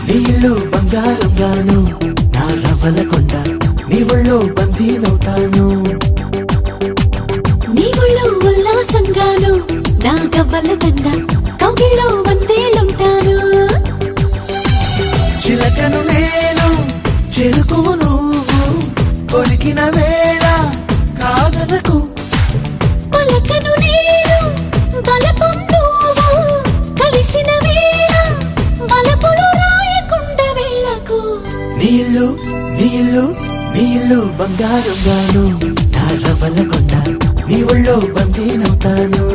నీళ్ళు బంగారంగాను నా రవ్వల కొండ నీ ఒళ్ళో బందీనవుతాను నీ ఒళ్ళో ఉల్లాసంగాను నా గవ్వల దండ కౌగిల్లో వందేలుంటాను చిలకను నేను చెరుకు నువ్వు కొరికిన వేళ కాదనకు పలకను నేను బలపం నువ్వు కలిసిన వేళ బలపులు రాయకుండా వెళ్ళకు నీళ్ళు నీళ్ళు నీళ్ళు బంగారంగాను నా రవ్వల కొండ నీ ఒళ్ళో బందీనవుతాను